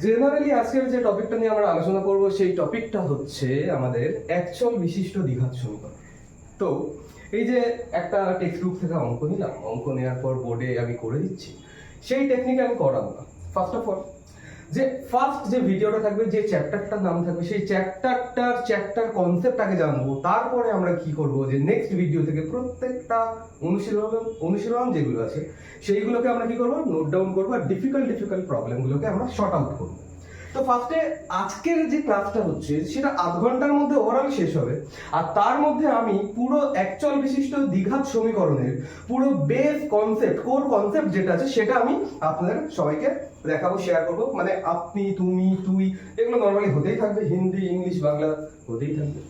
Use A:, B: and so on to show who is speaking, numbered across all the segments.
A: Generally আজকের যে টপিকটা নিয়ে আমরা আলোচনা করব সেই টপিকটা হচ্ছে আমাদের অ্যাকচুয়াল বিশিষ্ট দ্বিঘাত সমীকরণ। তো এই যে একটা টেক্সট বুক থেকে অঙ্ক নিলাম, অঙ্ক নেওয়ার পর বোর্ডে আমি করে দিচ্ছি, সেই টেকনিক আমি করাবো না। ফার্স্ট অফ অল ফার্স্ট যে ভিডিওটা থাকবে, যে চ্যাপ্টারটার নাম থাকবে, সেই চ্যাপ্টার কনসেপ্ট আগে জানবো, তারপরে আমরা কি করব যে নেক্সট ভিডিও থেকে প্রত্যেকটা অনুশীলন যেগুলো আছে সেইগুলোকে আমরা কি করব, নোট ডাউন করবো, আর ডিফিকাল্ট প্রবলেমগুলোকে আমরা শর্ট আউট করবো। তো ফার্স্টে আজকের যে ক্লাসটা হচ্ছে সেটা আধ ঘন্টার মধ্যে ওভারঅল শেষ হবে, আর তার মধ্যে আমি পুরো অ্যাকচুয়াল বিশিষ্ট দ্বিঘাত সমীকরণের পুরো বেস কনসেপ্ট, কোর কনসেপ্ট যেটা আছে সেটা আমি আপনাদের সবাইকে দেখাবো, শেয়ার করবো। মানে আপনি, তুমি, তুই, এগুলো নর্মালি হতেই থাকবে, হিন্দি, ইংলিশ, বাংলা হতেই থাকবে।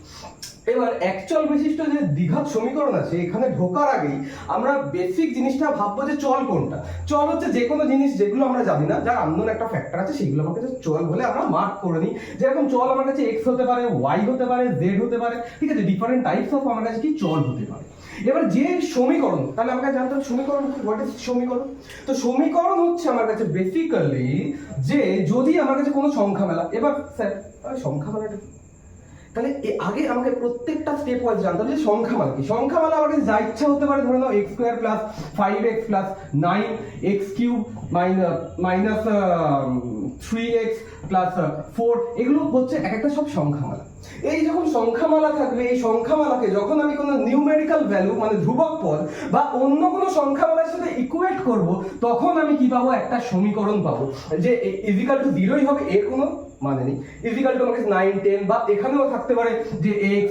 A: এবার অ্যাকচুয়াল বিশিষ্ট যে দ্বিঘাত সমীকরণ আছে, এখানে ঢোকার আগেই আমরা বেসিক জিনিসটা ভাববো যে চল কোনটা। চল হচ্ছে যে কোনো জিনিস যেগুলো আমরা জানি না, যার আননোন একটা ফ্যাক্টর আছে, সেগুলো আমার কাছে চল বলে আমরা মার্ক করে নিই। যেরকম চল আমার কাছে এক্স হতে পারে, ওয়াই হতে পারে, জেড হতে পারে, ঠিক আছে, ডিফারেন্ট টাইপস অফ আমার কাছে কি চল হতে পারে। এবার যে সমীকরণ, তাহলে আমার কাছে জানতে হবে সমীকরণ কি, হোয়াট ইজ সমীকরণ। তো সমীকরণ হচ্ছে আমার কাছে বেসিক্যালি যে যদি আমার কাছে কোনো সংখ্যা মেলা, এবার স্যার সংখ্যা মেলাটা, তাহলে আগে আমাকে প্রত্যেকটা স্টেপ ওয়াইজ জানতে হবে যে সংখ্যামালা কি। সংখ্যামালা আমার কাছে যা ইচ্ছা হতে পারে, ধরে নাও x square plus 5x plus 9x cube minus 3x plus 4, এগুলো হচ্ছে এক একটা সব সংখ্যামালা। এই যখন সংখ্যামালা থাকবে, এই সংখ্যামালাকে যখন আমি কোনো নিউমেরিক্যাল ভ্যালু মানে ধ্রুবক পদ বা অন্য কোনো সংখ্যামালার সাথে ইকুয়েট করব, তখন আমি কি পাবো, একটা সমীকরণ পাবো যে ইজিক্যাল টু 0ই হবে, এর কোনো মানে নেই। ইজিক্যাল টু আমাকে 9, 10 বা এখানেও থাকতে পারে যে x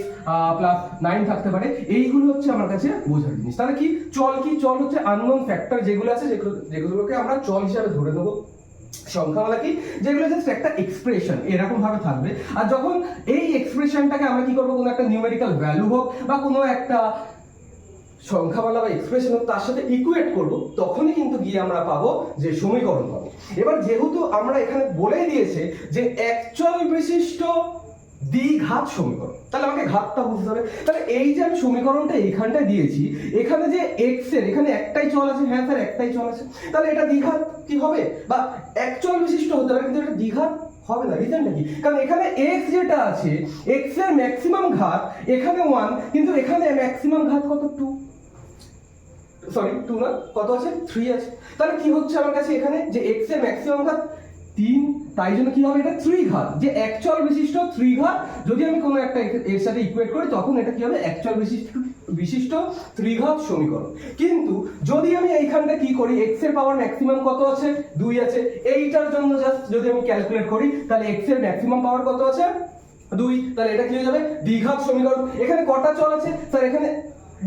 A: প্লাস 9 থাকতে পারে। এইগুলো হচ্ছে আমার কাছে বোঝার জিনিস। তাহলে কি চল, কি চল হচ্ছে আননোন ফ্যাক্টর যেগুলো আছে, যেগুলোকে আমরা চল হিসাবে ধরে নেবো। সংখ্যামালা কি, যেগুলো জাস্ট একটা এক্সপ্রেশন এরকম ভাবে থাকবে। আর যখন এই এক্সপ্রেশনটাকে আমরা কি করবো, কোনো একটা নিউমেরিক্যাল ভ্যালু হোক বা কোনো একটা সংখ্যামালা বা এক্সপ্রেশন হোক, তার সাথে ইকুয়েট করব, তখনই কিন্তু গিয়ে আমরা পাবো যে সমীকরণ পাবো। এবার যেহেতু আমরা এখানে বলেই দিয়েছে যে অ্যাকচুয়াল বিশিষ্ট দ্বিঘাত সমীকরণ, তাহলে আমাকে ঘাতটা বুঝতে হবে। তাহলে এই যে আমি সমীকরণটা এইখানটায় দিয়েছি, এখানে যে এক্স এর এখানে একটাই চল আছে, হ্যাঁ স্যার একটাই চল আছে, তাহলে এটা দ্বিঘাত কি হবে বা অ্যাকচুয়াল বিশিষ্ট হতে পারে, কিন্তু এটা দ্বিঘাত হবে না। রিজনটা কি, কারণ এখানে x যেটা আছে, x এর ম্যাক্সিমাম ঘাত এখানে 1, কিন্তু এখানে ম্যাক্সিমাম ঘাত কত, 2, সরি 2 না, কত আছে, 3 আছে। তাহলে কি হচ্ছে আমার কাছে এখানে যে x এর ম্যাক্সিমাম ঘাত 3, তাই জন্য কি হবে, এটা 3 ঘাত, যে অ্যাকচুয়াল বিশিষ্ট 3 ঘাত যদি আমি কোনো একটা এর সাথে ইকুয়েট করি, তখন এটা কি হবে, অ্যাকচুয়াল বিশিষ্ট 3 ঘাত সমীকরণ। কিন্তু যদি আমি এইখানটা কি করি, x এর পাওয়ার ম্যাক্সিমাম কত আছে, 2 আছে, এইটার জন্য জাস্ট যদি আমি ক্যালকুলেট করি, তাহলে x এর ম্যাক্সিমাম পাওয়ার কত আছে, 2, তাহলে এটা কি হয়ে যাবে, দ্বিঘাত সমীকরণ। এখানে কটা চল আছে স্যার, এখানে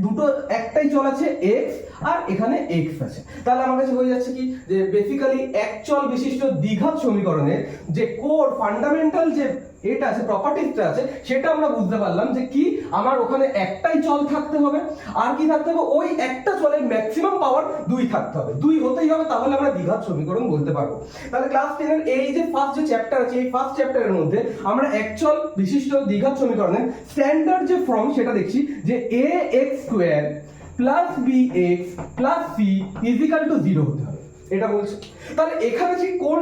A: দুটো, একটাই চল আছে x, আর এখানে x আছে। তাহলে আমার কাছে হয়ে যাচ্ছে কি, যে বেসিক্যালি অ্যাকচুয়াল বিশিষ্ট দ্বিঘাত সমীকরণের যে কোর ফান্ডামেন্টাল যে এটা আছে, প্রপার্টিসটা আছে, সেটা আমরা বুঝতে পারলাম যে কি, আমার ওখানে একটাই চল থাকতে হবে, আর কি থাকতে হবে, ওই একটা চলের ম্যাক্সিমাম পাওয়ার 2 থাকতে হবে, 2 হতেই হবে, তাহলে আমরা দ্বিঘাত সমীকরণ বলতে পারবো। তাহলে ক্লাস 10 এর এই যে ফার্স্ট যে চ্যাপ্টার আছে, এই ফার্স্ট চ্যাপ্টারের মধ্যে আমরা অ্যাকচুয়াল বিশিষ্ট দ্বিঘাত সমীকরণের স্ট্যান্ডার্ড যে ফর্ম সেটা দেখছি, যে ax square plus bx plus c equal to 0 হতে হবে, এটা বলছে। তাহলে এখানে যে কোন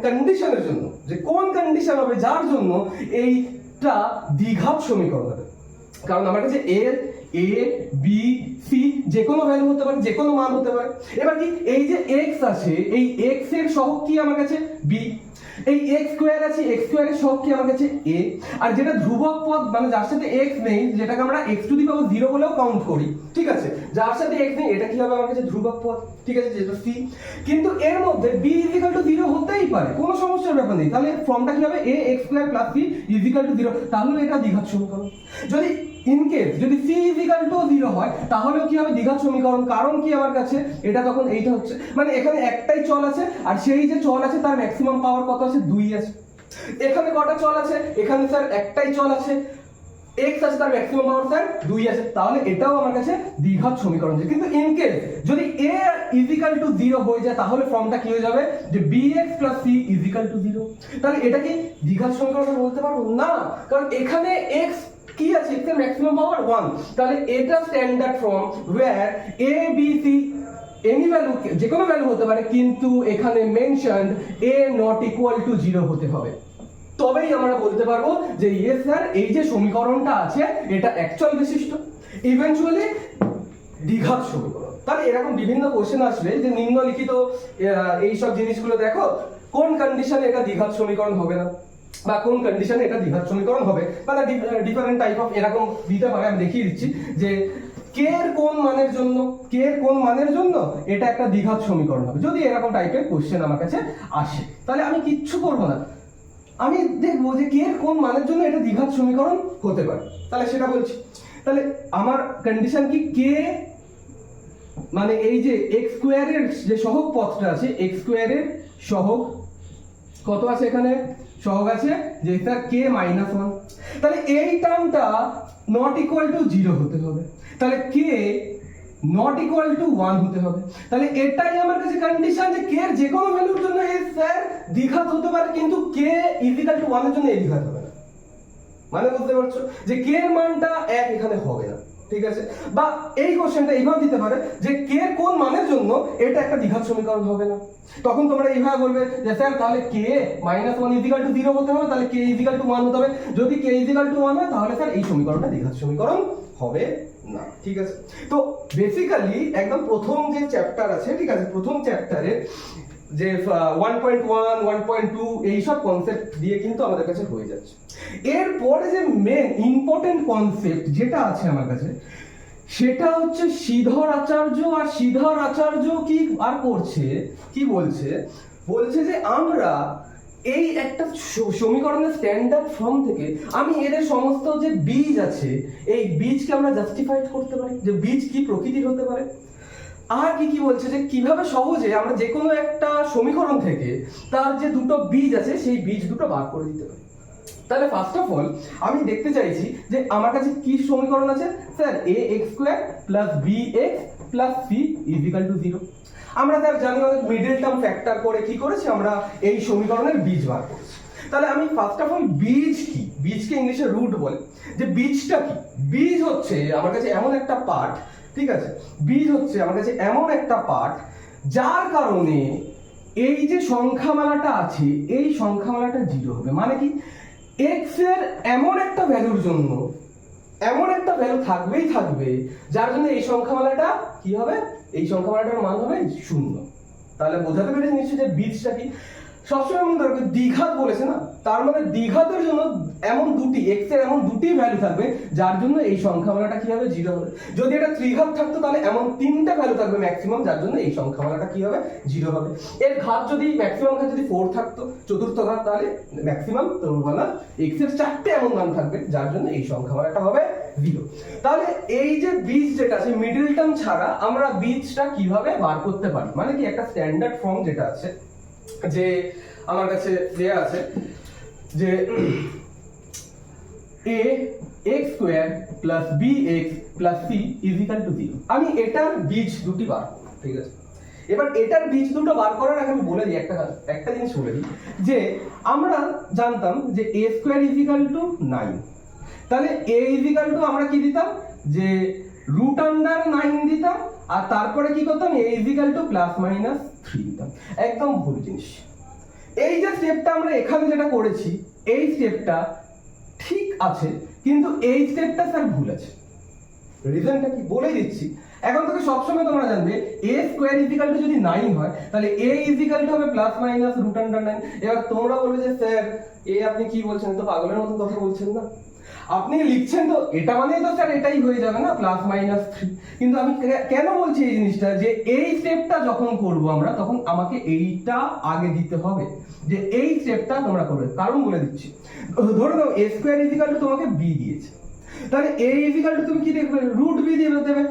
A: কন্ডিশনের জন্য, যে কোন কন্ডিশন হবে যার জন্য এইটা দ্বিঘাত সমীকরণ হবে, কারণ আমার কাছে a b c যে কোনো ভ্যালু হতে পারে, যে কোনো মান হতে পারে। এবার কি, এই যে x আছে, এই x এর সহগ কি আমার কাছে b, এই x স্কয়ার আছে, x স্কয়ারের সহগ কি আমার কাছে a, আর যেটা ধ্রুবক পদ মানে যার সাথে x নেই, যেটাকে আমরা x টু দি পাওয়ার 0 বলেও কাউন্ট করি, ঠিক আছে, যার সাথে x নেই, এটা কি হবে আমার কাছে ধ্রুবক পদ, ঠিক আছে, যেটা c। কিন্তু এর মধ্যে b ইকুয়াল টু 0 হতেই পারে, কোনো সমস্যার ব্যাপার নেই। তাহলে ফর্মটা কি হবে, ax square plus c equal to 0, তাহলে এটা দ্বিঘাত সমীকরণ। যদি ইন কেস যদি c ইকুয়াল টু 0 হয়, তাহলেও কি হবে, দ্বিঘাত সমীকরণ। কারণ কি আমার কাছে এটা তখন এইটা হচ্ছে, মানে এখানে একটাই চল আছে, আর সেই যে চল আছে তার ম্যাক্সিমাম পাওয়ার কত আছে, 2 আছে। এখানে কটা চল আছে, এখানে স্যার একটাই চল আছে, x আছে, তার ম্যাক্সিমাম পাওয়ার স্যার 2 আছে, তাহলে এটাও আমার কাছে দ্বিঘাত সমীকরণ। কিন্তু ইন কেস যদি a ইকুয়াল টু 0 হয়ে যায়, তাহলে ফর্মটা কি হয়ে যাবে, যে bx c ইকুয়াল টু 0। তাহলে এটা কি দ্বিঘাত সমীকরণ বলতে পারবো না, কারণ এখানে x কি আছে, x এর ম্যাক্সিমাম পাওয়ার 1, তাহলে এটা standard form where a b c any value, যে কোনো ভ্যালু হতে পারে, কিন্তু এখানে mention a not equal to 0 হতে হবে, তবেই আমরা বলতে পারবো যে ইয়েস স্যার এই যে সমীকরণটা আছে এটা অ্যাকচুয়াল বিশিষ্ট, ইভেন্চুয়ালি দ্বিঘাত সমীকরণ। তাহলে এরকম বিভিন্ন কোশ্চেন আসবে যে নিম্নলিখিত এই সব জিনিসগুলো দেখো, কোন কন্ডিশনে এটা দ্বিঘাত সমীকরণ হবে না, বা কোন কন্ডিশনে এটা দ্বিঘাত সমীকরণ হবে, মানে ডিফারেন্ট টাইপ অফ এরকম দিতে পারে। আমি দেখিয়ে দিচ্ছি যে কে এর কোন মানের জন্য, কে এর কোন মানের জন্য এটা একটা দ্বিঘাত সমীকরণ হবে। যদি এরকম টাইপের কোশ্চেন আমার কাছে আসে, তাহলে আমি কিচ্ছু করবো না, আমি দেখবো যে কে এর কোন মানের জন্য এটা দ্বিঘাত সমীকরণ হতে পারে, তাহলে সেটা বলছি। তাহলে আমার কন্ডিশন কি, কে মানে এই যে এক্স স্কোয়ারের যে সহগ পদটা আছে, এক্স স্কোয়ারের সহগ কত আছে এখানে, সহগ আছে যে এটা কে মাইনাস 1, তাহলে এই টার্মটা নট ইকুয়াল টু 0 হতে হবে, তাহলে কে নট ইকুয়াল টু 1 হতে হবে। তাহলে এটাই আমার কাছে কন্ডিশন যে কে এর যে কোনো ভ্যালুর জন্য এই স্যার দ্বিঘাত হতে পারে, কিন্তু কে ইকুয়াল টু 1 এর জন্য এই দ্বিঘাত হবে না। মানে বুঝতে পারছো যে কে এর মানটা 1 এখানে হবে না, ঠিক আছে? বা এই কোশ্চেনটা এইভাবে দিতে পারে যে কে এর কোন মানের জন্য এটা একটা দ্বিঘাত সমীকরণ হবে না, তখন তোমরা এইভাবে বলবে যে স্যার তাহলে কে -1 ইকুয়াল টু 0 হতে হবে, তাহলে কে ইকুয়াল টু 1 হতে হবে। যদি কে ইকুয়াল টু 1 হয় তাহলে স্যার এই সমীকরণটা দ্বিঘাত সমীকরণ হবে না, ঠিক আছে? তো বেসিক্যালি একদম প্রথম যে চ্যাপ্টার আছে, ঠিক আছে, প্রথম চ্যাপ্টারে যে 1.1 1.2 এই সব কনসেপ্ট দিয়ে কিন্তু আমাদের কাছে হয়ে যাচ্ছে। এরপরে যে মেন ইম্পর্টেন্ট কনসেপ্ট যেটা আছে আমার কাছে, সেটা হচ্ছে শ্রীধর আচার্য। আর শ্রীধর আচার্য কি আর করছে, কি বলছে, বলছে যে আমরা এই একটা সমীকরণের স্ট্যান্ডার্ড ফর্ম থেকে আমি এদের সমস্ত যে বীজ আছে এই বীজকে আমরা জাস্টিফাইড করতে পারি, যে বীজ কি প্রকৃতির হতে পারে। আর কি কি বলছে যে কিভাবে সহজে আমরা যে কোনো একটা সমীকরণ থেকে তার যে দুটো বীজ আছে সেই বীজ দুটো বার করে দিতে পারি। তাহলে ফার্স্ট অফ অল আমি দেখতে চাইছি যে আমার কাছে কি সমীকরণ আছে, স্যার ax² + bx + c = 0। আমরা স্যার জানি অনেক মিডল টার্ম ফ্যাক্টর করে কি করেছি, আমরা এই সমীকরণের বীজ বার করেছি। তাহলে আমি ফার্স্ট অফ অল বীজ কি, বীজকে ইংলিশে রুট বলে, যে বীজটা কি, বীজ হচ্ছে আমার কাছে এমন একটা পার্ট, ঠিক আছে, বীজ হচ্ছে আমার কাছে এমন একটা পার্ট যার কারণে এই যে সংখ্যামালাটা আছে এই সংখ্যামালাটা 0 হবে। মানে কি, x এর এমন একটা ভ্যালুর জন্য এমন একটা ভ্যালু থাকবেই থাকবে যার জন্য এই সংখ্যামালাটা কি হবে, এই সংখ্যামালাটার মান হবে 0। তাহলে বোঝাতে পেরেছি নিশ্চয়ই যে বীজটা কি। সবসময় মনে রাখবে দ্বিঘাত বলেছে না, তার মানে দ্বিঘাতের জন্য এমন দুটি x এর এমন দুটি ভ্যালু থাকবে যার জন্য এই সংখ্যামালাটা কি হবে, 0 হবে। যদি এটা ত্রিঘাত থাকতো তাহলে এমন তিনটা ভ্যালু থাকবে ম্যাক্সিমাম যার জন্য এই সংখ্যামালাটা কি হবে, 0 হবে। এর ঘাত যদি ম্যাক্সিমাম ঘাত যদি 4 থাকতো, চতুর্থ ঘাত, তাহলে ম্যাক্সিমাম তোমরা x এর 4টে এমন মান থাকবে যার জন্য এই সংখ্যামালাটা হবে 0। তাহলে এই যে বীজ যেটা আছে মিডল টার্ম ছাড়া আমরা বীজটা কিভাবে বার করতে পারি, মানে কি একটা স্ট্যান্ডার্ড ফর্ম যেটা আছে, যে আমার কাছে দেয়া আছে যে ax² + bx + c = 0। আমি এটার বীজ দুটি বার করব, ঠিক আছে? এবার এটার বীজ দুটো বার করার আগে আমি বলে দিই একটা জিনিস বলে দিই, যে আমরা জানতাম যে a² = 9, তাহলে a = আমরা কি দিতাম, যে √9 দিতাম, আর তারপরে কি করতাম, a ± 3 দিতাম। একদম ভুল জিনিস। এই যে স্টেপটা আমরা এখানে যেটা করেছি এই স্টেপটা ঠিক আছে, কিন্তু এই স্টেপটা স্যার ভুল আছে। রিজনটা কি বলে দিচ্ছি। এখন থেকে সবসময় তোমরা জানবে a² যদি 9 হয় তাহলে a হবে ±√9। এবার তোমরা বলবে যে স্যার আপনি কি বলছেন, তো পাগলের মতো কথা বলছেন না, আপনি লিখছেন তো এটা মানেই তো স্যার এটাই হয়ে যাবে না ±3। কিন্তু আমি কেন বলছি এই জিনিসটা, যে এই স্টেপটা যখন করব আমরা তখন আমাকে এইটা আগে দিতে হবে, যে এই স্টেপটা তোমরা করবে। কারণ বলে দিচ্ছি, ধরে নাও a² তোমাকে b দিয়েছে, তাহলে a তুমি কি দেখবে, √b দিয়ে দেবে,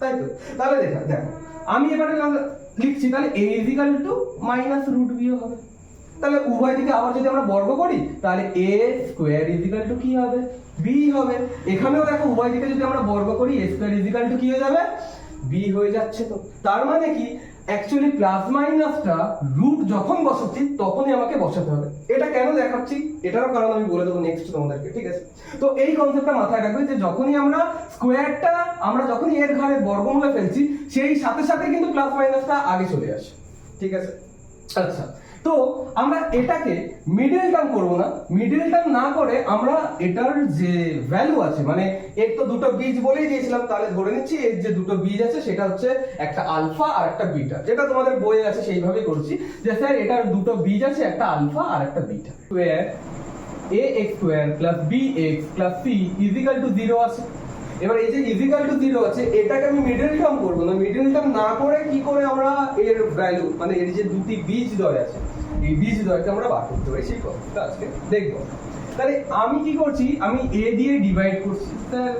A: তাই তো? তাহলে দেখো আমি এবারে লিখছি, তাহলে a -√b হবে। তাহলে উভয় দিকে আবার যদি আমরা বর্গ করি তাহলে a² কি হবে, b হবে। এখানেও দেখো উভয় দিকে যদি আমরা বর্গ করি a² কি হয়ে যাবে, b হয়ে যাচ্ছে। তো তার মানে কি, অ্যাকচুয়ালি প্লাস মাইনাসটা রুট যখন বসাচ্ছি তখনই আমাকে বসাতে হবে। এটা কেন দেখাচ্ছি দেখাচ্ছি, এটারও কারণ আমি বলে দেবো নেক্সট তোমাদেরকে, ঠিক আছে? তো এই কনসেপ্টটা মাথায় রাখবে যে যখনই আমরা স্কোয়ারটা আমরা যখনই এর ঘরে বর্গমূলে ফেলছি সেই সাথে সাথে কিন্তু প্লাস মাইনাসটা আগে চলে আসে, ঠিক আছে? আচ্ছা, তো আমরা এটাকে মিডল টার্ম করবো না, মিডল টার্ম না করে আমরা এটার যে ভ্যালু আছে, মানে এর তো দুটো বীজ বলেই দিয়েছিলাম, তাহলে ধরে নিচ্ছি এর যে দুটো বীজ আছে সেটা হচ্ছে একটা আলফা আর একটা বিটা, যেটা তোমাদের বইয়ে আছে সেইভাবেই করছি যে স্যার এটার দুটো বীজ আছে, একটা আলফা আর একটা beta. Square ax square plus bx plus c equal to 0 আছে। এবার এই যে ইকুয়াল টু 0 আছে এটাকে আমি মিডল টার্ম করব না, মিডল টার্ম না করে কি করে আমরা এর ভ্যালু মানে এর যে দুটি বীজদ্বয় আছে এই বীজদ্বয়কে আমরা বার করতে পারি সেই কথাটা আজকে দেখব। তাহলে আমি কি করছি, আমি a দিয়ে ডিভাইড করছি। স্যার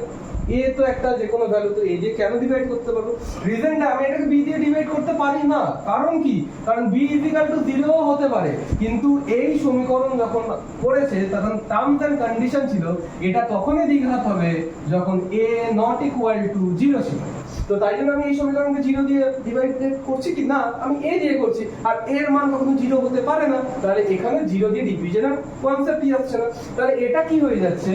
A: a তো একটা যে কোনো ভ্যালু, তো a দিয়ে কেন ডিভাইড করতে পারবো? রিজনটা আমি এটাকে b দিয়ে ডিভাইড করতে পারি না, কারণ কি, কারণ b ইকুয়াল টু 0 হতে পারে, কিন্তু এই সমীকরণ যখন করেছে তখন টার্মস এন্ড কন্ডিশন ছিল এটা তখনই দ্বিঘাত হবে যখন a নট ইকুয়াল টু 0 ছিল। তো তাই জন্য আমি এই সমীকরণকে 0 দিয়ে ডিভাইড করছি কি না, আমি a দিয়ে করছি, আর এর মান কখনো 0 হতে পারে না, তাহলে এখানে 0 দিয়ে ডিভিশনের কনসেপ্টই আসছে না। তাহলে এটা কি হয়ে যাচ্ছে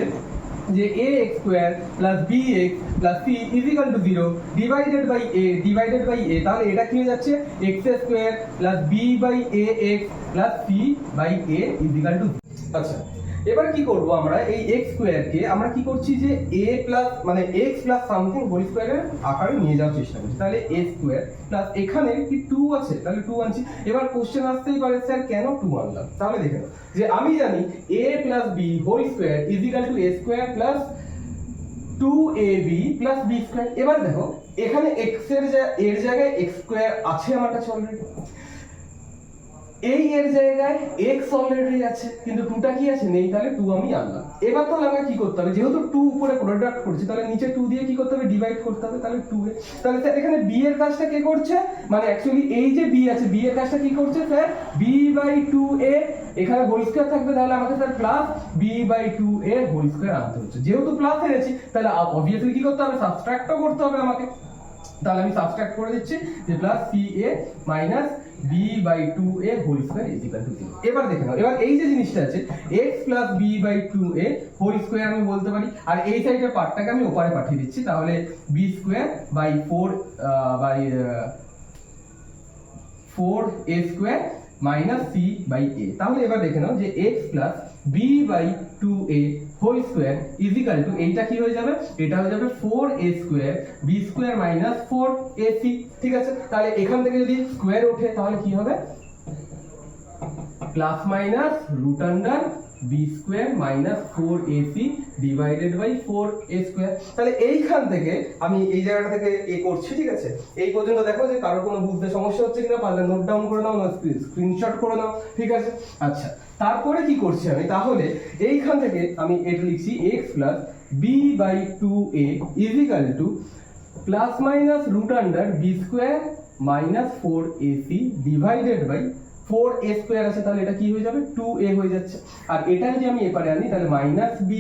A: যে ax square plus bx plus c equal to 0 divided by a, তাহলে এটা কি হয়ে যাচ্ছে x square plus b by ax plus c by a equal to. আচ্ছা, এবার কি করব, আমরা এই x স্কয়ার কে আমরা কি করছি যে a প্লাস মানে x প্লাস সামথিং হোল স্কয়ারের আকারে নিয়ে যাওয়ার চেষ্টা করছি। তাহলে a স্কয়ার প্লাস এখানে কি 2 আছে, তাহলে 2 আনছি। এবার কোশ্চেন আসতেই পারে স্যার কেন 2 আনলাম, তাহলে দেখে নাও যে আমি জানি a plus b whole square equal to a square plus 2ab plus b square. এবার দেখো এখানে x এর জায়গায় x স্কয়ার আছে আমার কাছে অলরেডি, এই এর জায়গায় x অলরেডি আছে, কিন্তু 2টা কি আছে নেই, তাহলে 2 আমি আনলাম। এবার তাহলে আমাকে কি করতে হবে, যেহেতু 2 উপরে প্রোডাক্ট করছি তাহলে নিচে 2 দিয়ে কি করতে হবে, ডিভাইড করতে হবে, তাহলে 2 এ। তাহলে স্যার এখানে b এর কাজটা কে করছে, মানে অ্যাকচুয়ালি এই যে b আছে b এর কাজটা কি করছে স্যার, b বাই 2a, এখানে হোল স্কয়ার থাকবে তাহলে আমাকে sir plus b by 2a whole square আনতে হচ্ছে। যেহেতু প্লাস এনেছি তাহলে অবভিয়াসলি কি করতে হবে, সাবট্রাক্টও করতে হবে আমাকে, তাহলে আমি সাবট্রাক্ট করে দিচ্ছি যে plus ca minus b by 2a whole square equal to 0। এবার দেখে নাও, এবার এই যে জিনিসটা আছে x plus b by 2a whole square আমি বলতে পারি, আর এই সাইডের পার্টটাকে আমি ওপারে পাঠিয়ে দিচ্ছি, তাহলে b square by 4a square minus c by a। তাহলে এবার দেখে নাও যে x plus b by 2a whole square equal to এইটা কি হয়ে যাবে, এটা হয়ে যাবে 4a square b square minus 4ac, ঠিক আছে? তাহলে এখান থেকে যদি স্কয়ার ওঠে তাহলে কি হবে, plus minus root under b square minus 4ac divided by 4a square. তাহলে এইখান থেকে আমি এই জায়গাটা থেকে করছি, ঠিক আছে? এই পর্যন্ত দেখো যে কারোর কোনো বুঝতে সমস্যা হচ্ছে কিনা, পারলে নোট ডাউন করে নাও, না স্ক্রিনশট করে নাও, ঠিক আছে? আচ্ছা, তারপরে কি করছি আমি, তাহলে এইখান থেকে আমি এটা লিখছি x plus b by 2a equal to plus minus root under b square minus 4ac divided by 4a square আছে, তাহলে এটা কি হয়ে যাবে 2a হয়ে যাচ্ছে। আর এটা যদি আমি এপারে আনি তাহলে minus b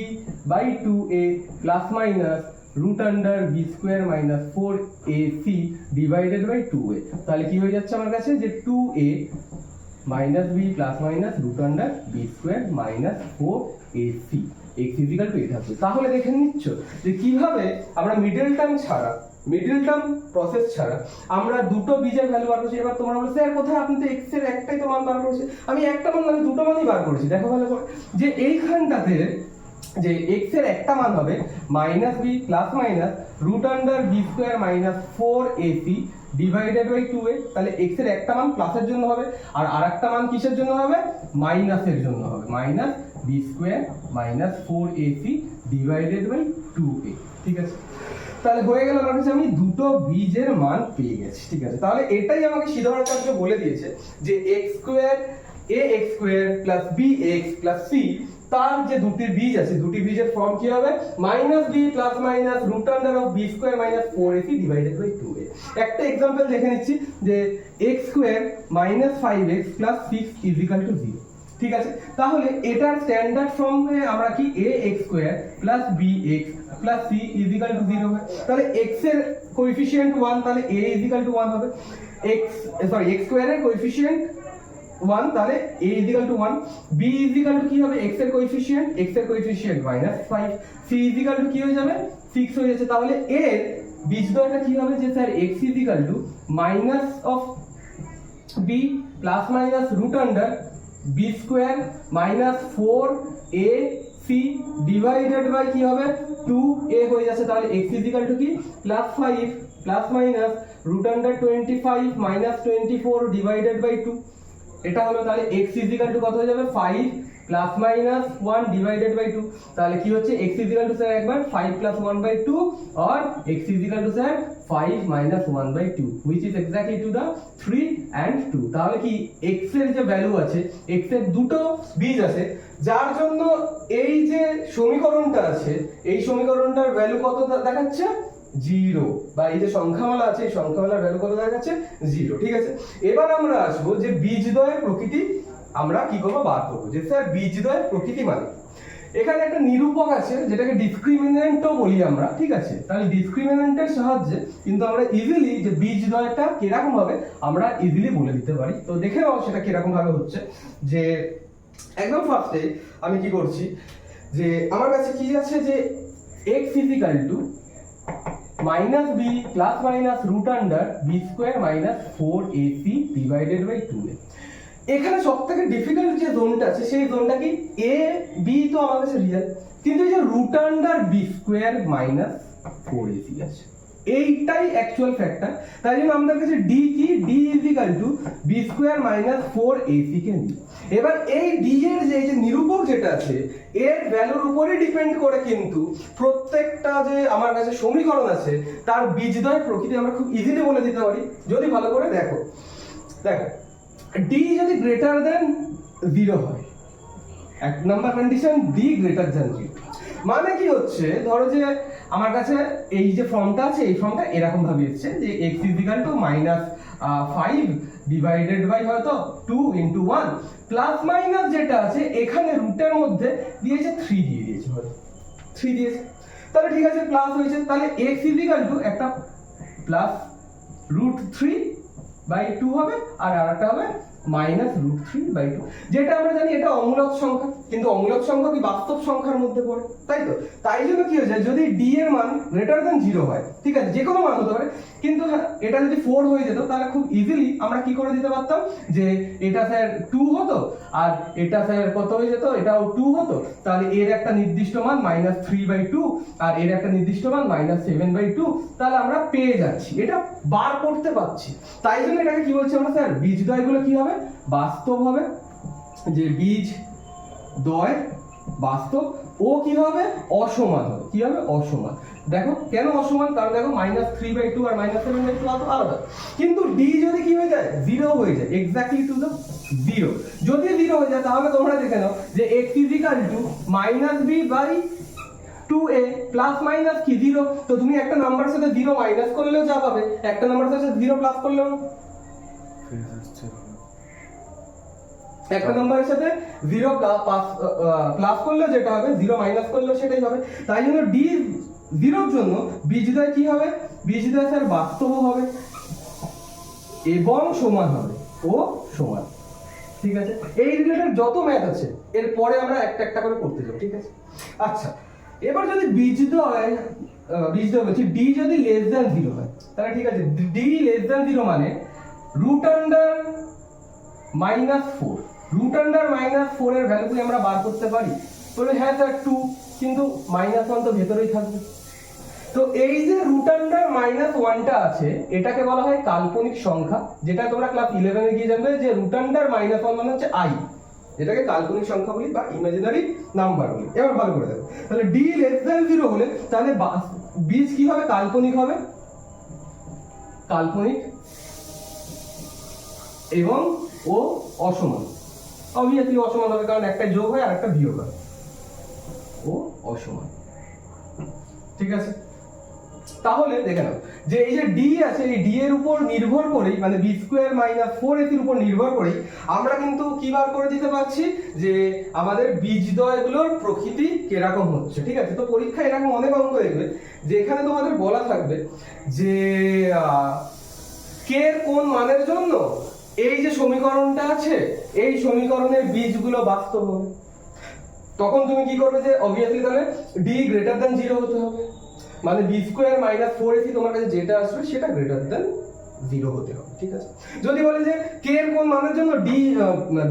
A: by 2a plus minus root under b square minus 4ac divided by 2a, তাহলে কি হয়ে যাচ্ছে আমার কাছে যে 2a minus b plus minus root under b square minus 4ac x equal to 8 হবে। তাহলে দেখে নিচ্ছ যে কিভাবে আমরা মিডল টার্ম ছাড়া, মিডল টার্ম প্রসেস ছাড়া আমরা দুটো বীজের ভ্যালু বার করছি। এবার তোমরা বলছো স্যার কোথায়, আপনি তো x এর একটাই তো মান বার করেছেন। আমি একটা মান আমি দুটো মানই বার করেছি, দেখো ভালো করে যে এইখানটাতে যে x এর একটা মান হবে minus b plus minus root under b square minus 4ac divided by 2a, তাহলে x এর একটা মান প্লাসের জন্য হবে আর আরেকটা মান কিসের জন্য হবে, মাইনাসের জন্য হবে, minus b square minus 4ac divided by 2a, ঠিক আছে? তাহলে হয়ে গেল আমার কাছে, আমি দুটো বীজের মান পেয়ে গেছি, ঠিক আছে? তাহলে এটাই আমাকে সিদ্ধার্থ বলে দিয়েছে যে x square ax square plus bx plus c তার যে দুটি বীজ আছে, দুটি বীজের ফর্ম কি হবে, minus b plus minus root under of b square minus 4ac divided by 2a। একটা एग्जांपल দেখে নিচ্ছি যে x square minus 5x plus 6 equal to 0, ঠিক আছে? তাহলে এটার স্ট্যান্ডার্ড ফর্মে আমরা কি ax square plus bx plus c equal to 0 হবে। তাহলে x এর কোএফিসিয়েন্ট 1, তাহলে a ইকুয়াল টু 1 হবে। x স্কয়ারের কোএফিসিয়েন্ট 1, তাহলে a equal two 1, b equal to কি হবে x এর কোএফিসিয়েন্ট, -5, c ইকুয়াল টু কি হয়ে যাবে 6 হয়ে যাচ্ছে। তাহলে এর বীজদ্বয়টা কি হবে যে sir x equal to minus of b plus minus root under b square minus 4ac divided by কি হবে 2a হয়ে যাচ্ছে। তাহলে x ইকুয়াল টু কি +5 plus minus root under 25 minus 24 divided by 2, এটা হলো। তাহলে x ইকুয়াল টু কত হয়ে যাবে 5 প্লাস মাইনাস 1 ডিভাইডেড বাই 2, তাহলে কি হচ্ছে x ইকুয়াল টু স্যার একবার 5 প্লাস 1 বাই 2 और x equal to sir 5 minus 1 by 2 which is exactly to the 3 and 2। তাহলে কি x এর যে ভ্যালু আছে, x এর দুটো বীজ আছে, যার জন্য এই যে সমীকরণটা আছে এই সমীকরণটার ভ্যালু কত দেখাচ্ছে 0, বা এই যে সংখ্যামালা আছে এই সংখ্যামালার ভ্যালু কত দেখাচ্ছে 0। ঠিক আছে, এবার আমরা আসবো যে বীজদ্বয়ের প্রকৃতি আমরা কি করব বার করব, যে স্যার বীজদ্বয়ের প্রকৃতি মানে এখানে একটা নিরূপক আছে যেটাকে ডিসক্রিমিন্যান্টও বলি আমরা। ঠিক আছে, তাহলে ডিসক্রিমিন্যান্টের সাহায্যে কিন্তু আমরা ইজিলি যে বীজদ্বয়টা কিরকম হবে আমরা ইজিলি বলে দিতে পারি। তো দেখে নাও সেটা কিরকম ভাবে হচ্ছে। যে একদম ফার্স্টে আমি কি করছি, যে আমার কাছে কি আছে যে x equal to minus b plus minus root under b square minus 4ac divided by 2a। এখানে সবথেকে ডিফিকাল্ট যে জোনটা আছে সেই জোনটা কি a b তো আমার কাছে রিয়েল, কিন্তু এই যে root under b square minus 4ac আছে এইটাই অ্যাকচুয়াল ফ্যাক্টর। তাই জন্য আমাদের কাছে d কি d is equal to b square minus 4ac কে নিই। এবার এই d এর যে নিরূপক যেটা আছে এর ভ্যালুর উপরে ডিপেন্ড করে কিন্তু প্রত্যেকটা যে আমার কাছে সমীকরণ আছে তার বীজদ্বয় প্রকৃতি আমরা খুব ইজিলি বলে দিতে পারি যদি ভালো করে দেখো। d যদি গ্রেটার দেন 0 হয়, এক number condition d greater than 0, মানে কি হচ্ছে ধরো যে আমার কাছে এই যে ফর্মটা আছে এই ফর্মটা এরকম ভাবে এসেছে যে x equal to -5 divided by হয়তো 2 ইনটু 1 প্লাস মাইনাস যেটা আছে এখানে রুটের মধ্যে দিয়েছে 3 দিয়ে দিয়েছে, হয়তো 3 দিয়েছে, তাহলে ঠিক আছে প্লাস হয়েছে। তাহলে x ইকুয়াল টু একটা প্লাস √3/2 হবে আর আরেকটা হবে -√3/2, যেটা আমরা জানি এটা অমূলক সংখ্যা, কিন্তু অমূলক সংখ্যা কি বাস্তব সংখ্যার মধ্যে পড়ে, তাই তো? তাই জন্য কি হয়ে যায় যদি d এর মান গ্রেটার দ্যান 0 হয়, ঠিক আছে যে কোনো মান হতে পারে, কিন্তু হ্যাঁ এটা যদি 4 হয়ে যেত তাহলে খুব ইজিলি আমরা কি করে দিতে পারতাম যে এটা স্যার 2 হতো আর এটা স্যার কত হয়ে যেত, এটাও 2 হতো, তাহলে এর একটা নির্দিষ্ট মান -3/2 আর এর একটা নির্দিষ্ট মান -7/2, তাহলে আমরা পেয়ে যাচ্ছি, এটা বার করতে পারছি। তাই জন্য এটাকে কি বলছি আমরা স্যার বীজদ্বয়গুলো কি হবে বাস্তব হবে, যে বীজদ্বয় বাস্তব ও কি হবে অসমান হবে, কি হবে অসমান। দেখো কেন অসমান, কারণ দেখো -3/2 আর -7/2 আলাদা, কিন্তু d যদি কি হয়ে যায় 0 হয়ে যায় এক্স্যাক্টলি টু দ্য 0, যদি 0 হয়ে যায় তাহলে তোমরা দেখে নাও যে x equal two -b/2a plus minus কি 0, তো তুমি একটা নাম্বারের সাথে 0 মাইনাস করলেও যা পাবে একটা নাম্বারের সাথে 0 প্লাস করলেও, একটা নাম্বারের সাথে 0 প্লাস করলেও যেটা হবে 0 মাইনাস করলেও সেটাই হবে। তাই জন্য d 0 এর জন্য বীজদ্বয় কি হবে, বীজদ্বয় স্যার বাস্তব হবে এবং সমান হবে ও সমান। ঠিক আছে, এই রিলেটেড যত ম্যাথ আছে এরপরে আমরা একটা একটা করে করতে যাব, ঠিক আছে। আচ্ছা এবার যদি বীজদ্বয় বলছি d যদি লেস দ্যান 0 হয়, তাহলে ঠিক আছে d লেস দ্যান 0 মানে রুট আন্ডার -4, রুট আন্ডার -4 এর ভ্যালু কি আমরা বার করতে পারি, বলে হ্যাঁ স্যার 2, কিন্তু -1 তো ভেতরেই থাকবে। তো এই যে রুট আন্ডার -1টা আছে এটাকে বলা হয় কাল্পনিক সংখ্যা, যেটা তোমরা ক্লাস 11 এ গিয়ে জানবে যে রুট আন্ডার -1 মানে হচ্ছে i, এটাকে কাল্পনিক সংখ্যা বলি বা ইমাজিনারি নাম্বার বলি। এবার ভালো করে দেখো, তাহলে d লেস দ্যান 0 হলে তাহলে বীজ কি হবে কাল্পনিক হবে, কাল্পনিক এবং ও অসমান, অবভিয়াসলি অসমান হবে কারণ একটা যোগ হয় আর একটা বিয়োগ হয়, ও অসমান। ঠিক আছে, তাহলে দেখে নাও যে এই যে d আছে এই d এর উপর নির্ভর করেই মানে b স্কয়ার - 4ac এর উপর নির্ভর করেই আমরা কিন্তু কি বার করে দিতে পারছি যে আমাদের বীজদ্বয়গুলোর প্রকৃতি কিরকম হচ্ছে। ঠিক আছে, তো পরীক্ষায় এরকম অনেক অঙ্ক দেখবে যেখানে তোমাদের বলা থাকবে যে k এর কোন মানের জন্য এই যে সমীকরণটা আছে এই সমীকরণের বীজগুলো বাস্তব হবে, তখন তুমি কি করবে যে অবভিয়াসলি তাহলে d গ্রেটার দ্যান 0 হতে হবে, মানে b স্কয়ার মাইনাস 4ac তোমার কাছে যেটা আসবে সেটা গ্রেটার দ্যান 0 হতে হবে, ঠিক আছে। যদি বলে যে k এর কোন মানের জন্য d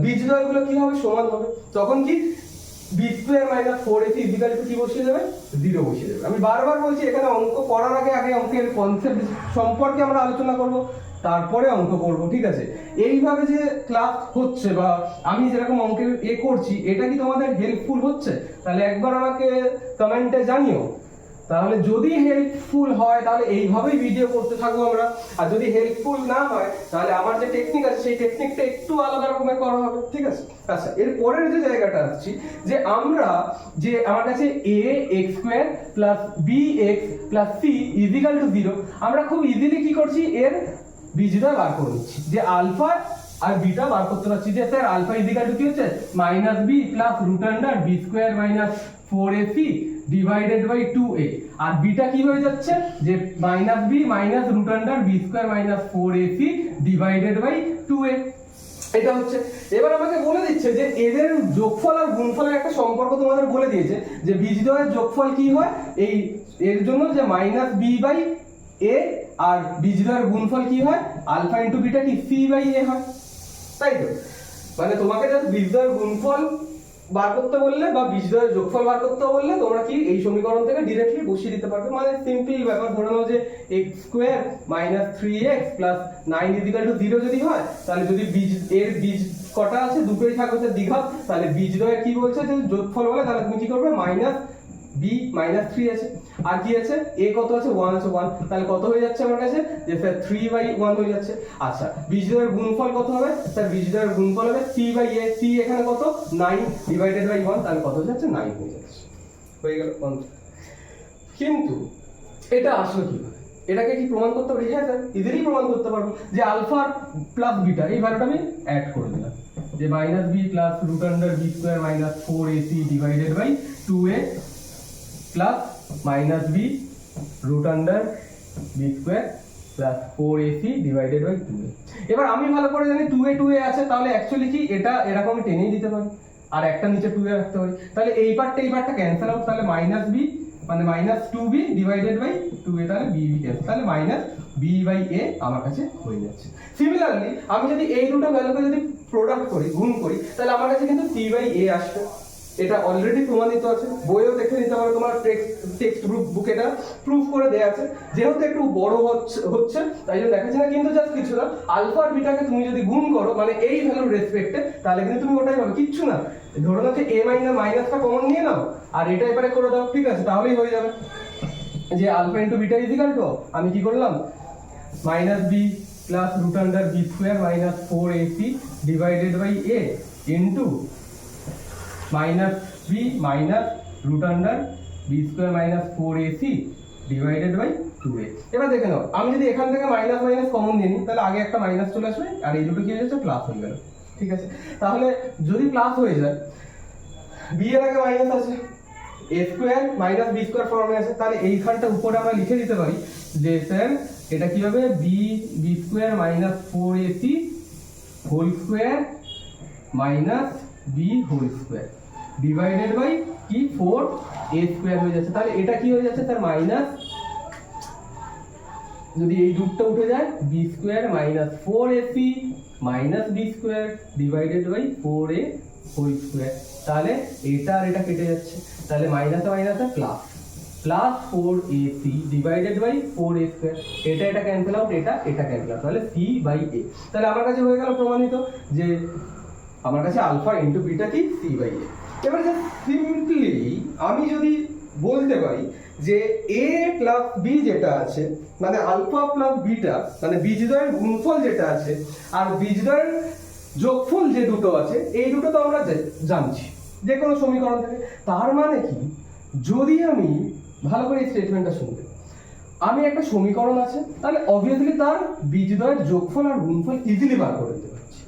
A: বীজদ্বয়গুলো কি হবে সমান হবে, তখন কি b square minus 4ac equal to কি বসিয়ে যাবে 0 বসিয়ে যাবে। আমি বারবার বলছি এখানে অঙ্ক করার আগে অঙ্কের কনসেপ্ট সম্পর্কে আমরা আলোচনা করব, তারপরে অঙ্ক করব, ঠিক আছে। এইভাবে যে ক্লাস হচ্ছে বা আমি যেরকম অঙ্কের করছি এটা কি তোমাদের হেল্পফুল হচ্ছে, তাহলে একবার আমাকে কমেন্টে জানিও। তাহলে যদি হেল্পফুল হয় তাহলে এইভাবেই ভিডিও করতে থাকবো আমরা, আর যদি হেল্পফুল না হয় তাহলে আমার যে টেকনিক আছে সেই টেকনিকটা একটু আলাদা রকমের করা হবে, ঠিক আছে। আচ্ছা, এর পরের যে জায়গাটা আসছি যে আমরা যে আমার কাছে ax² + bx + c = 0, আমরা খুব ইজিলি কি করছি এর বীজদ্বয় বার করে নিচ্ছি, যে আলফা আর বিটা বার করতে পারছি, যে স্যার আলফা = কি হচ্ছে -b + b² - 4ac divided by 2a, আর বিটা কি হয়ে যাচ্ছে যে -b - b² - 4ac divided by 2a, এটা হচ্ছে। এবার আমাকে বলে দিচ্ছে যে এদের যোগফল আর গুণফলের একটা সম্পর্ক তোমাদের বলে দিয়েছে যে বীজদ্বয়ের যোগফল কি হয় এই এর জন্য যে -b/a, আর বীজদ্বয়ের গুণফল কি হয় আলফা ইনটু বিটা কি c/a হয়, তাই তো। মানে তোমাকে জাস্ট বীজদ্বয়ের গুণফল বার করতে বললে বা বীজদ্বয়ের যোগফল বার করতে বললে তোমরা কি এই সমীকরণ থেকে ডাইরেক্টলি বসিয়ে দিতে পারবে। মানে সিম্পল ব্যাপার, ধরে নাও যে x² - 3x + 9 = 0 যদি হয়, তাহলে যদি এর বীজ কটা আছে দুটোই থাকবে দ্বিঘাত, তাহলে বীজদ্বয়ের কি বলছে যে যোগফল বলে, তাহলে তুমি কি করবে -b - 3 আছে, আর কি আছে a কত আছে 1 আছে, 1, তাহলে কত হয়ে যাচ্ছে আমার কাছে যে স্যার 3/1 হয়ে যাচ্ছে। আচ্ছা, বীজদ্বয়ের গুণফল কত হবে স্যার, বীজদ্বয়ের গুণফল হবে c/a, c এখানে কত 9 ডিভাইডেড বাই 1, তাহলে কত হয়ে যাচ্ছে 9 হয়ে যাচ্ছে, হয়ে গেল। কিন্তু এটা আসলে কি, এটাকে কি প্রমাণ করতে পারি? হ্যাঁ স্যার, ইজিলি প্রমাণ করতে পারবো যে আলফা প্লাস বিটা এই ভ্যালুটা আমি অ্যাড করে দিলাম, যে -b + √b² - 4ac divided by 2a plus -b √b² + 4ac divided by 2a। এবার আমি ভালো করে জানি 2a আছে, তাহলে অ্যাকচুয়ালি কি এটা এরকম আমি টেনেই দিতে পারি, আর একটা নিচে 2a রাখতে পারি, তাহলে এই পার্টটা ক্যান্সেল আউট, তাহলে -b মানে -2b ডিভাইডেড বাই 2a, তাহলে b ক্যান্সেল, তাহলে -b/a আমার কাছে হয়ে যাচ্ছে। সিমিলারলি আমি যদি এই দুটো ভ্যালুকে যদি প্রোডাক্ট করি, গুণ করি, তাহলে আমার কাছে কিন্তু c/a আসবে। এটা অলরেডি প্রমাণিত আছে, বইও দেখে নিতে পারো, তোমার টেক্সট বুক এটা প্রুফ করে দেয়া আছে। যেহেতু একটু বড় হচ্ছে তাই জন্য দেখাচ্ছি না, কিন্তু জাস্ট কিছু না, আলফা আর বিটাকে তুমি যদি গুণ করো মানে এই ভ্যালুর রেসপেক্টে, তাহলে কিন্তু তুমি ওটাই পাবে, কিচ্ছু না। ধরো না যে a মাইনাসটা কমন নিয়ে নাও আর এটা এবারে করে দাও, ঠিক আছে, তাহলেই হয়ে যাবে যে alpha into beta equal to, আমি কি করলাম -b + √b² - 4ac divided by a into -b - √b² - 4ac divided by 2a। এবার দেখে নাও, আমি যদি এখান থেকে মাইনাস মাইনাস কমন নিই তাহলে আগে একটা মাইনাস চলে আসবে আর এই দুটো কি হয়ে যাচ্ছে প্লাস হয়ে গেল, ঠিক আছে। তাহলে যদি প্লাস হয়ে যায়, b এর আগে মাইনাস আছে, a² - b² ফর্মে আছে, তাহলে এইখানটা উপরে আমরা লিখে দিতে পারি যে স্যার এটা কি হবে b² - 4ac whole square - b whole square divided by কি 4a² হয়ে যাচ্ছে। তাহলে এটা কি হয়ে যাচ্ছে স্যার মাইনাস, যদি এই রুটটা উঠে যায় b² - 4ac - b² divided by 4a whole square, তাহলে এটা আর এটা কেটে যাচ্ছে, তাহলে মাইনাসে মাইনাসে plus 4ac divided by 4a², এটা ক্যান্সেল আউট, এটা ক্যান্সেল আউট, তাহলে c/a। তাহলে আমার কাছে হয়ে গেল প্রমাণিত যে আমার কাছে আলফা ইনটু বিটা কি c/a। এবার যে সিম্পলি আমি যদি বলতে পারি যে a প্লাস b যেটা আছে মানে আলফা প্লাস বিটা মানে বীজদ্বয়ের গুণফল যেটা আছে আর বীজদ্বয়ের যোগফল যে দুটো আছে, এই দুটো তো আমরা জানছি যে কোনো সমীকরণ থেকে। তার মানে কি, যদি আমি ভালো করে এই স্টেটমেন্টটা শুনবে, আমি একটা সমীকরণ আছে তাহলে অবভিয়াসলি তার বীজদ্বয়ের যোগফল আর গুণফল ইজিলি বার করে দিতে পারছি।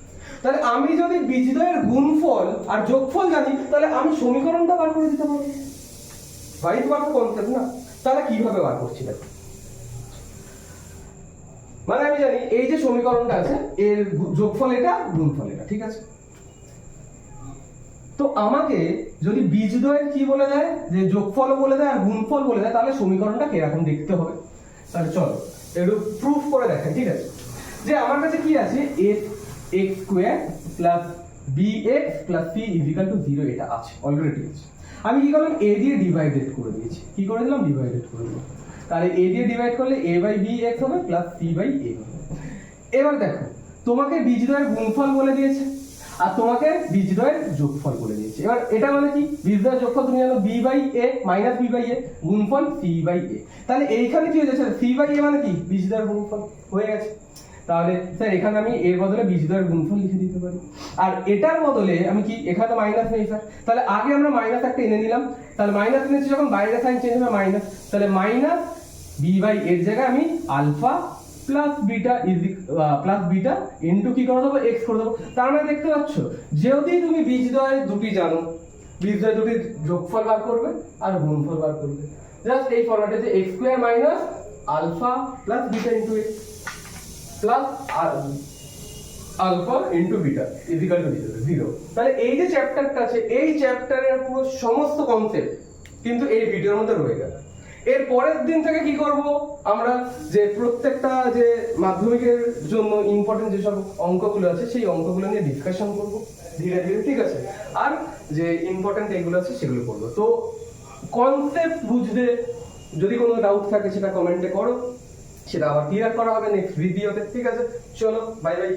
A: তাহলে আমি যদি বীজদ্বয়ের গুণফল আর যোগফল জানি তাহলে আমি সমীকরণটা বার করে দিতে পারবো, ভাইস ভার্সা কনসেপ্ট না। তাহলে কিভাবে বার করছি দেখো, মানে আমি জানি এই যে সমীকরণটা আছে এর যোগফল এটা গুণফল এটা, ঠিক আছে। তো আমাকে যদি বীজদ্বয়ের কি বলে দেয়, যে যোগফল বলে দেয় আর গুণফল বলে দেয়, তাহলে সমীকরণটা কিরকম দেখতে হবে। তাহলে চলো একটু প্রুফ করে দেখাই, ঠিক আছে। যে আমার কাছে কি আছে, x square plus bx plus c equal to 0 এটা আছে, অলরেডি আছে। আমি কি করলাম, a দিয়ে ডিভাইডেড করে দিয়েছি। কি করে দিলাম, ডিভাইডেড করে দিলাম। তাহলে a দিয়ে ডিভাইড করলে a বাই bx হবে প্লাস c বাই a হবে। এবার দেখো, তোমাকে বীজদ্বয়ের গুণফল বলে দিয়েছে আর তোমাকে বীজদ্বয়ের যোগফল বলে দিয়েছে। এবার এটা মানে কি, বীজদ্বয়ের যোগফল তুমি জানো b by a minus b by a, গুণফল c বাই a। তাহলে এইখানে কি হয়ে যাচ্ছে, c বাই a মানে কি বীজদ্বয়ের গুণফল হয়ে গেছে। তাহলে স্যার এখানে আমি এর বদলে বীজদ্বয়ের গুণফল লিখে দিতে পারি। আর এটার বদলে আমি কি, এখানে তো মাইনাস নেই স্যার, তাহলে আগে আমরা মাইনাস একটা এনে নিলাম। তাহলে মাইনাস এনেছি যখন, বাইরে সাইন চেঞ্জ হবে মাইনাস, তাহলে মাইনাস b বাই এর জায়গায় আমি আলফা প্লাস বিটা ইনটু কি করে দেবো, x করে দেবো। তার মানে দেখতে পাচ্ছ, যদি তুমি বীজদ্বয় দুটি জানো, বীজদ্বয় দুটির যোগফল বার করবে আর গুণফল বার করবে। জাস্ট এই ফরম্যাটে যে x square minus alpha plus beta into x plus alpha into beta equal to 0। তাহলে এই যে চ্যাপ্টারটা আছে, এই চ্যাপ্টারের পুরো সমস্ত কনসেপ্ট কিন্তু এই ভিডিওর মধ্যে রয়ে গেল। এর পরের দিন থেকে কি করব আমরা, যে প্রত্যেকটা যে মাধ্যমিকের জন্য ইম্পর্টেন্ট যেসব অঙ্কগুলো আছে সেই অঙ্কগুলো নিয়ে ডিসকাশন করব ধীরে ধীরে, ঠিক আছে। আর যে ইম্পর্টেন্ট এগুলো আছে সেগুলো করব। তো কনসেপ্ট বুঝতে যদি কোনো ডাউট থাকে সেটা কমেন্টে করো, সেটা আবার ক্লিয়ার করা হবে নেক্সট ভিডিওতে, ঠিক আছে। চলো বাই বাই।